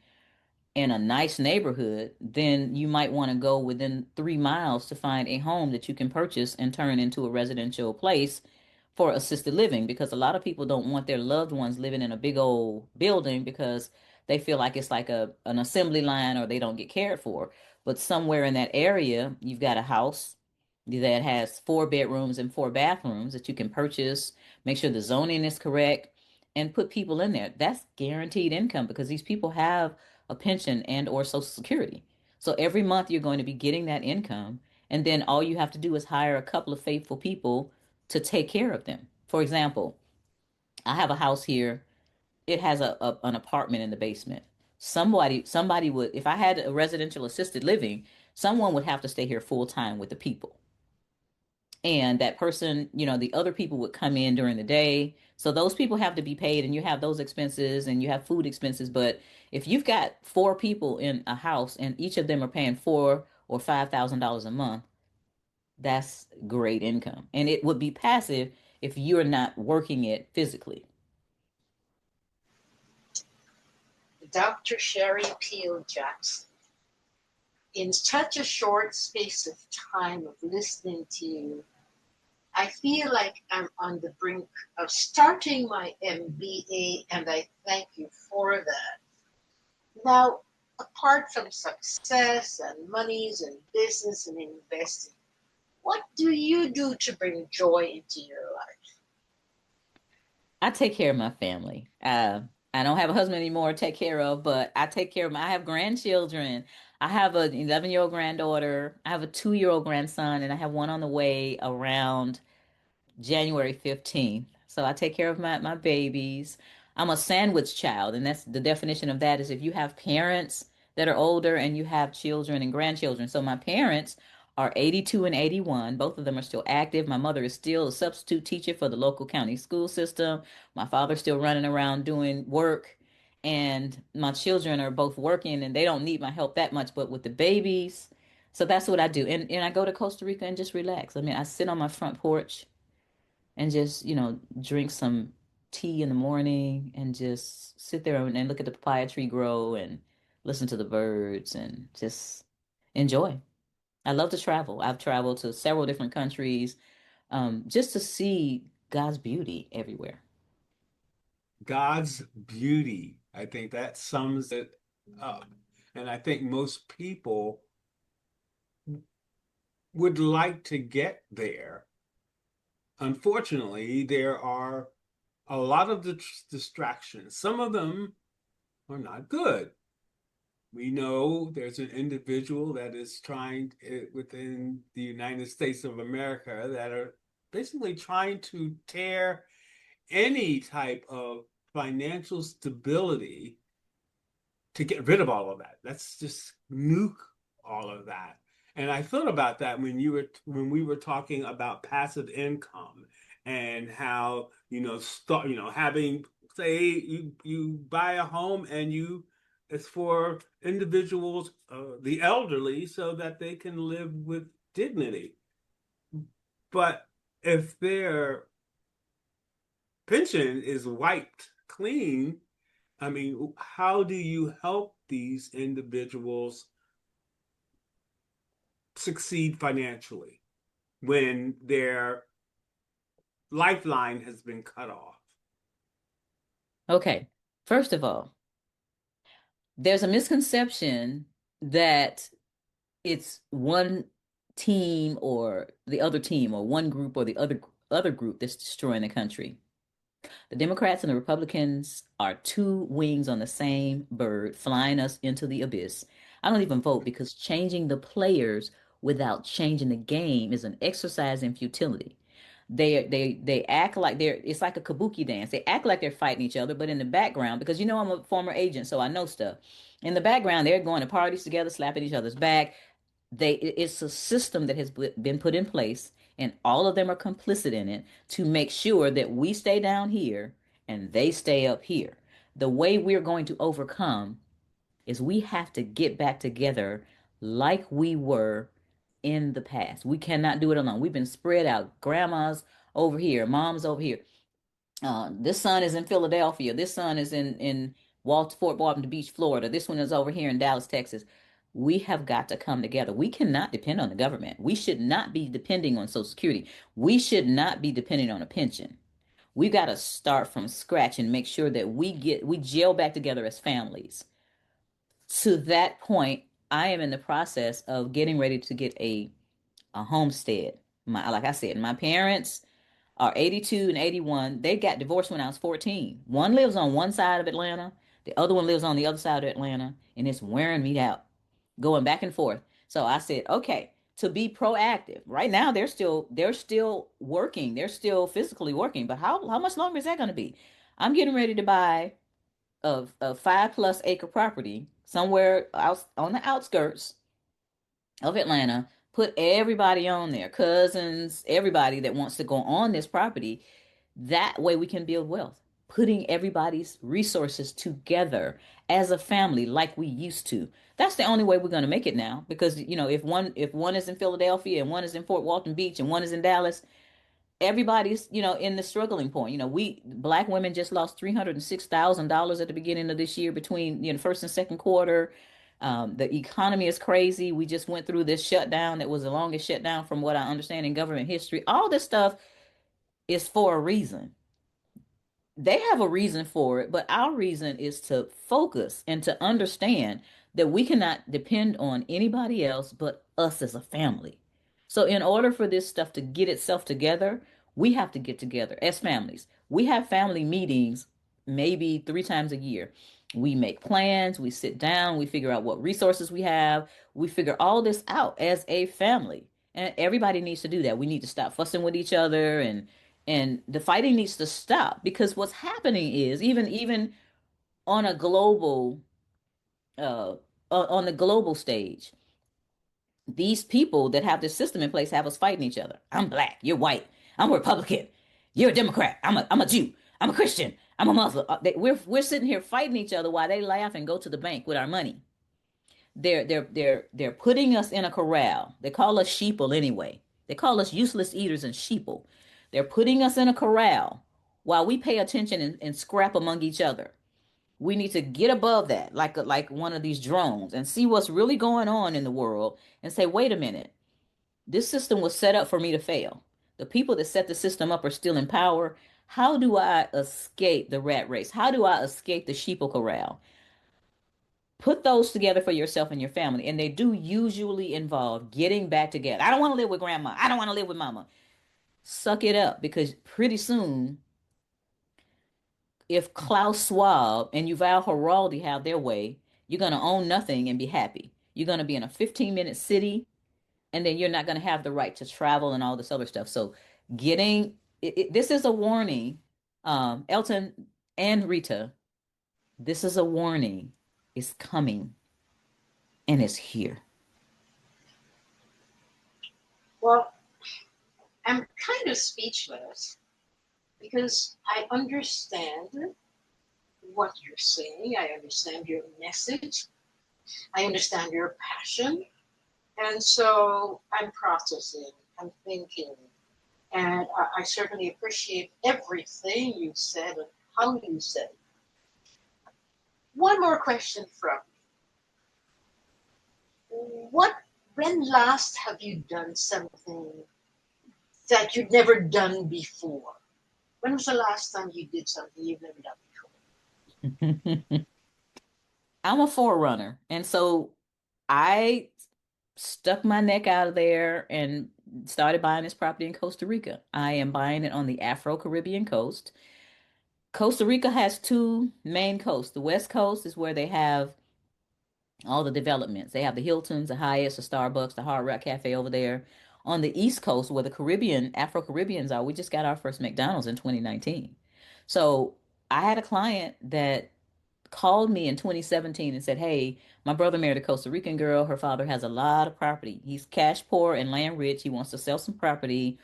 in a nice neighborhood, then you might want to go within 3 miles to find a home that you can purchase and turn into a residential place for assisted living, because a lot of people don't want their loved ones living in a big old building because they feel like it's like an assembly line, or they don't get cared for. But somewhere in that area, you've got a house that has 4 bedrooms and 4 bathrooms that you can purchase, make sure the zoning is correct, and put people in there. That's guaranteed income because these people have a pension and or social security. So every month you're going to be getting that income, and then all you have to do is hire a couple of faithful people to take care of them. For example, I have a house here. It has an apartment in the basement. Somebody would, if I had a residential assisted living, someone would have to stay here full time with the people. And that person, the other people would come in during the day. So those people have to be paid, and you have those expenses and you have food expenses. But if you've got 4 people in a house and each of them are paying $4,000 or $5,000 a month, that's great income. And it would be passive if you're not working it physically. Dr. Sherry Peel Jackson. In such a short space of time of listening to you, I feel like I'm on the brink of starting my MBA, and I thank you for that. Now, apart from success and monies and business and investing, what do you do to bring joy into your life? I take care of my family. I don't have a husband anymore to take care of, but I take care of I have grandchildren. I have an 11-year-old granddaughter. I have a 2-year-old grandson, and I have one on the way around January 15th. So I take care of my babies. I'm a sandwich child, and that's the definition of that is if you have parents that are older and you have children and grandchildren. So my parents are 82 and 81. Both of them are still active. My mother is still a substitute teacher for the local county school system. My father's still running around doing work. And my children are both working, and they don't need my help that much, but with the babies. So that's what I do. And I go to Costa Rica and just relax. I mean, I sit on my front porch and just, drink some tea in the morning and just sit there and look at the papaya tree grow and listen to the birds and just enjoy. I love to travel. I've traveled to several different countries, just to see God's beauty everywhere. God's beauty. I think that sums it up. And I think most people would like to get there. Unfortunately, there are a lot of distractions. Some of them are not good. We know there's an individual that is trying within the United States of America that are basically trying to tear any type of financial stability to get rid of all of that. Let's just nuke all of that. And I thought about that when we were talking about passive income and how, start, having, say you buy a home and it's for individuals, the elderly, so that they can live with dignity. But if their pension is wiped clean, I mean, how do you help these individuals succeed financially when their lifeline has been cut off? Okay. First of all, there's a misconception that it's one team or the other team, or one group or the other group that's destroying the country. The Democrats and the Republicans are two wings on the same bird, flying us into the abyss. I don't even vote because changing the players without changing the game is an exercise in futility. They act like they're it's like a kabuki dance. They act like they're fighting each other, but in the background, because you know I'm a former agent, so I know stuff. In the background, they're going to parties together, slapping each other's back. It's a system that has been put in place, and all of them are complicit in it to make sure that we stay down here and they stay up here. The way we're going to overcome is we have to get back together like we were in the past. We cannot do it alone. We've been spread out. Grandma's over here, mom's over here. This son is in Philadelphia. This son is in Fort Walton Beach, Florida. This one is over here in Dallas, Texas. We have got to come together. We cannot depend on the government. We should not be depending on Social Security. We should not be depending on a pension. We got to start from scratch and make sure that we gel back together as families. To that point, I am in the process of getting ready to get a homestead. Like I said, my parents are 82 and 81. They got divorced when I was 14. One lives on one side of Atlanta, the other one lives on the other side of Atlanta, and it's wearing me out, going back and forth. So I said, okay, to be proactive. Right now they're still working. They're still physically working, but how much longer is that going to be? I'm getting ready to buy a 5+ acre property somewhere out on the outskirts of Atlanta, put everybody on there, cousins, everybody that wants to go on this property. That way we can build wealth, putting everybody's resources together as a family like we used to. That's the only way we're going to make it now, because if one is in Philadelphia and one is in Fort Walton Beach and one is in Dallas, everybody's in the struggling point. We black women just lost $306,000 at the beginning of this year between first and second quarter. The economy is crazy. We just went through this shutdown that was the longest shutdown from what I understand in government history. All this stuff is for a reason. They have a reason for it, but our reason is to focus and to understand that we cannot depend on anybody else but us as a family. So, in order for this stuff to get itself together, we have to get together as families. We have family meetings maybe 3 times a year. We make plans, we sit down, we figure out what resources we have, we figure all this out as a family. And everybody needs to do that. We need to stop fussing with each other, and the fighting needs to stop, because what's happening is even on a global uh on the global stage, these people that have this system in place have us fighting each other. I'm black, you're white. I'm a Republican, you're a Democrat. I'm a Jew. I'm a Christian. I'm a Muslim. We're sitting here fighting each other while they laugh and go to the bank with our money. They're putting us in a corral. They call us sheeple anyway. They call us useless eaters and sheeple. They're putting us in a corral while we pay attention and scrap among each other. We need to get above that, like one of these drones, and see what's really going on in the world and say, wait a minute, this system was set up for me to fail. The people that set the system up are still in power. How do I escape the rat race? How do I escape the sheeple corral? Put those together for yourself and your family, and they do usually involve getting back together. I don't want to live with grandma. I don't want to live with mama. Suck it up, because pretty soon, if Klaus Schwab and Yuval Harari have their way, you're going to own nothing and be happy. You're going to be in a 15-minute city, and then you're not going to have the right to travel and all this other stuff. So this is a warning, Elton and Rita, this is a warning. It's coming, and it's here. Well, I'm kind of speechless because I understand what you're saying. I understand your message. I understand your passion. And so I'm processing, I'm thinking, and I certainly appreciate everything you said and how you said it. One more question from me. When last have you done something that you'd never done before? When was the last time you did something you've never done before? I'm a forerunner, and so I stuck my neck out of there and started buying this property in Costa Rica. I am buying it on the Afro-Caribbean coast. Costa Rica has two main coasts. The West Coast is where they have all the developments. They have the Hiltons, the Hyatts, the Starbucks, the Hard Rock Cafe over there. On the East Coast, where the Caribbean, Afro-Caribbeans are, we just got our first McDonald's in 2019. So I had a client that called me in 2017 and said, "Hey, my brother married a Costa Rican girl. Her father has a lot of property. He's cash poor and land rich. He wants to sell some property.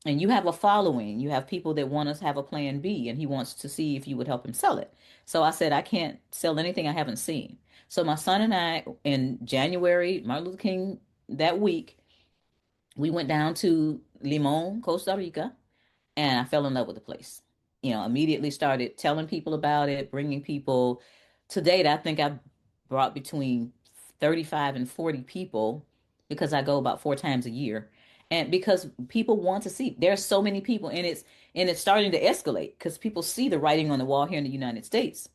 And you have a following. You have people that want us to have a plan B, and he wants to see if you would help him sell it." So I said, "I can't sell anything I haven't seen." So my son and I, in January, Martin Luther King, that week, we went down to Limon, Costa Rica, and I fell in love with the place. Immediately started telling people about it, bringing people. To date, I think I've brought between 35 and 40 people because I go about 4 times a year. And because people want to see, there's so many people, and it's starting to escalate because people see the writing on the wall here in the United States.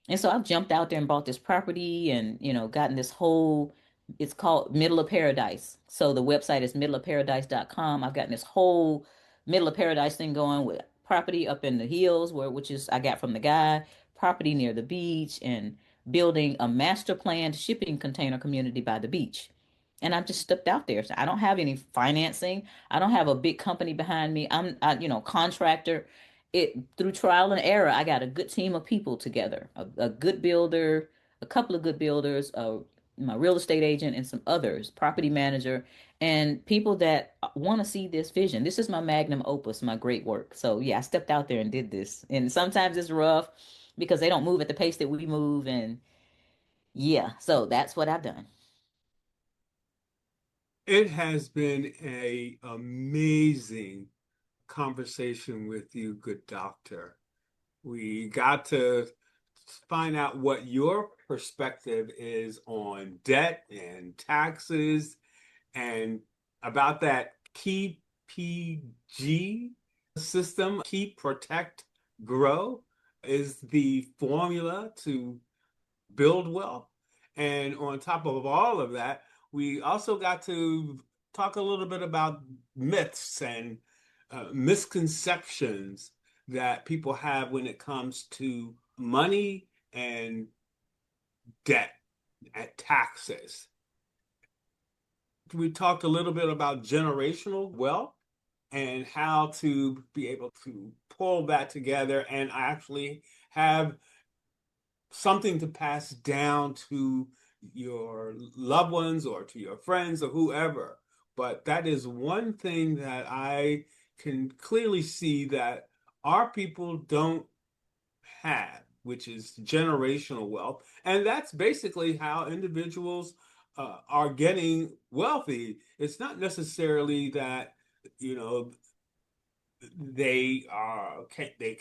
And so I've jumped out there and bought this property and, gotten this whole, it's called Middle of Paradise. So the website is middleofparadise.com. I've gotten this whole Middle of Paradise thing going with property up in the hills, which is I got from the guy, property near the beach, and building a master planned shipping container community by the beach. And I just stepped out there. So I don't have any financing. I don't have a big company behind me. Contractor. It through trial and error, I got a good team of people together, a good builder, a couple of good builders, my real estate agent, and some others, property manager, and people that want to see this vision. This is my magnum opus, my great work. So yeah, I stepped out there and did this. And sometimes it's rough because they don't move at the pace that we move. And yeah, so that's what I've done. It has been a amazing conversation with you, good doctor. We got to find out what your perspective is on debt and taxes and about that KPG system. Keep, protect, grow is the formula to build wealth. And on top of all of that, we also got to talk a little bit about myths and misconceptions that people have when it comes to money and debt and taxes. We talked a little bit about generational wealth and how to be able to pull that together and actually have something to pass down to your loved ones or to your friends or whoever. But that is one thing that I can clearly see that our people don't have, which is generational wealth. And that's basically how individuals are getting wealthy. It's not necessarily that, you know, they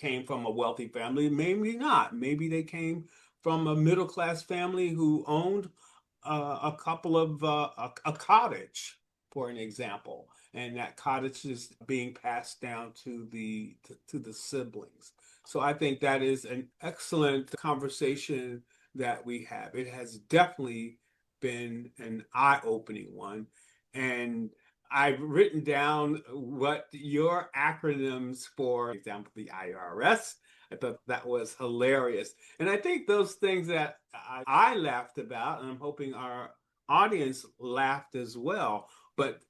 came from a wealthy family. Maybe not. Maybe they came from a middle class family who owned a couple of a cottage, for an example, and that cottage is being passed down to the siblings. So I think that is an excellent conversation that we have. It has definitely been an eye-opening one, and I've written down what your acronyms, for example, the IRS. I thought that was hilarious. And I think those things that I laughed about, and I'm hoping our audience laughed as well. But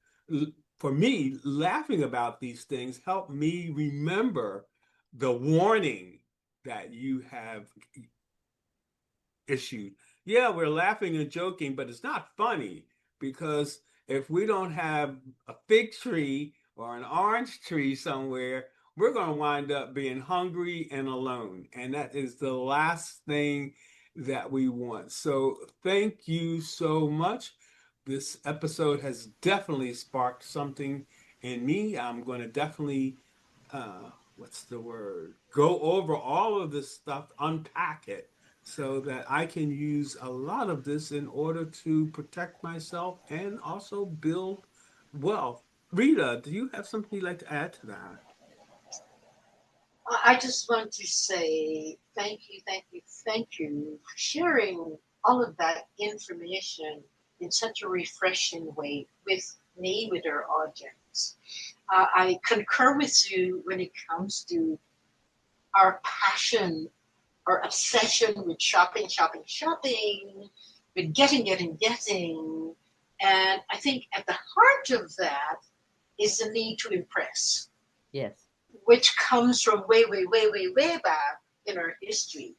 for me, laughing about these things helped me remember the warning that you have issued. Yeah, we're laughing and joking, but it's not funny because if we don't have a fig tree or an orange tree somewhere, we're going to wind up being hungry and alone. And that is the last thing that we want. So thank you so much. This episode has definitely sparked something in me. I'm going to definitely, what's the word? Go over all of this stuff, unpack it so that I can use a lot of this in order to protect myself and also build wealth. Rita, do you have something you'd like to add to that? I just want to say thank you, thank you, thank you for sharing all of that information in such a refreshing way with me with our audience. I concur with you when it comes to our passion, our obsession with shopping, shopping, shopping, with getting. And I think at the heart of that is the need to impress, Yes. which comes from way back in our history.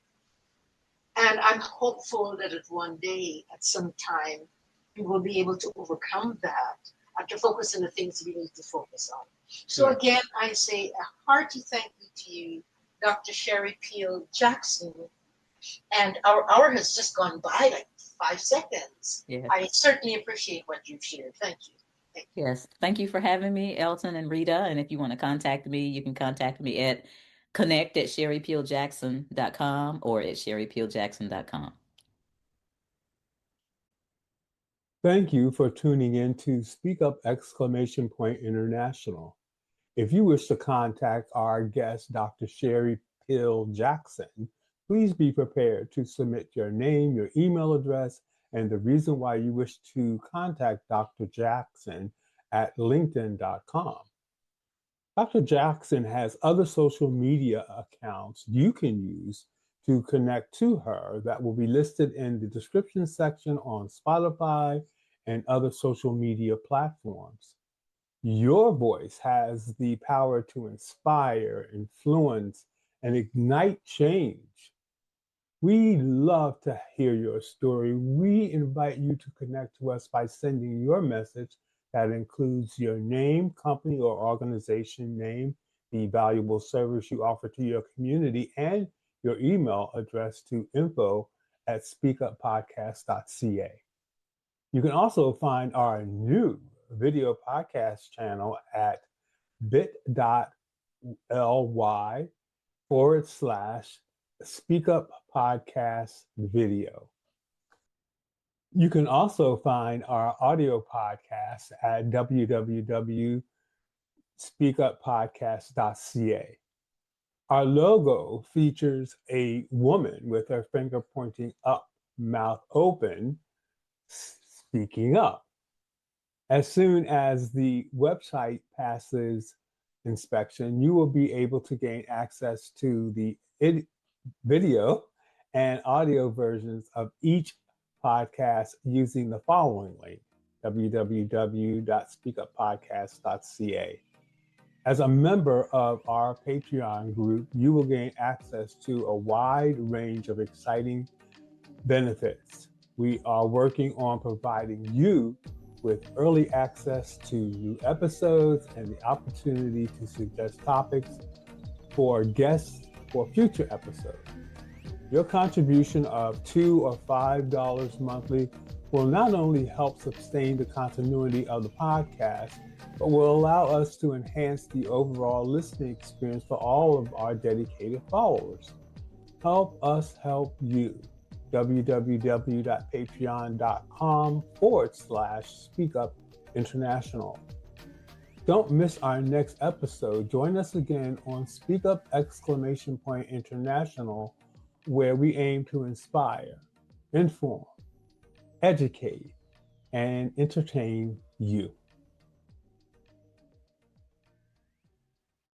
And I'm hopeful that at one day, at some time, we will be able to overcome that and to focus on the things we need to focus on. So Yes. again, I say a hearty thank you to you, Dr. Sherry Peel Jackson. And our hour has just gone by like 5 seconds. Yes. I certainly appreciate what you've shared. Thank you. Thank you. Yes. Thank you for having me, Elton and Rita. And if you want to contact me, you can contact me at connect@sherrypeeljackson.com or at sherrypeeljackson.com. Thank you for tuning in to Speak Up Exclamation Point International. If you wish to contact our guest, Dr. Sherry Peel Jackson, please be prepared to submit your name, your email address, and the reason why you wish to contact Dr. Jackson at linkedin.com. Dr. Jackson has other social media accounts you can use to connect to her that will be listed in the description section on Spotify and other social media platforms. Your voice has the power to inspire, influence, and ignite change. We love to hear your story. We invite you to connect to us by sending your message that includes your name, company, or organization name, the valuable service you offer to your community, and your email address to info@speakuppodcast.ca. You can also find our new video podcast channel at bit.ly/SpeakUp Podcast Video. You can also find our audio podcast at www.speakuppodcast.ca. Our logo features a woman with her finger pointing up, mouth open, speaking up. As soon as the website passes inspection, you will be able to gain access to the video and audio versions of each podcast using the following link, www.speakuppodcast.ca. As a member of our Patreon group, you will gain access to a wide range of exciting benefits. We are working on providing you with early access to new episodes and the opportunity to suggest topics for guests for future episodes. Your contribution of $2 or $5 monthly will not only help sustain the continuity of the podcast, but will allow us to enhance the overall listening experience for all of our dedicated followers. Help us help you. www.patreon.com/SpeakUp International. Don't miss our next episode. Join us again on Speak Up Exclamation Point International, where we aim to inspire, inform, educate, and entertain you.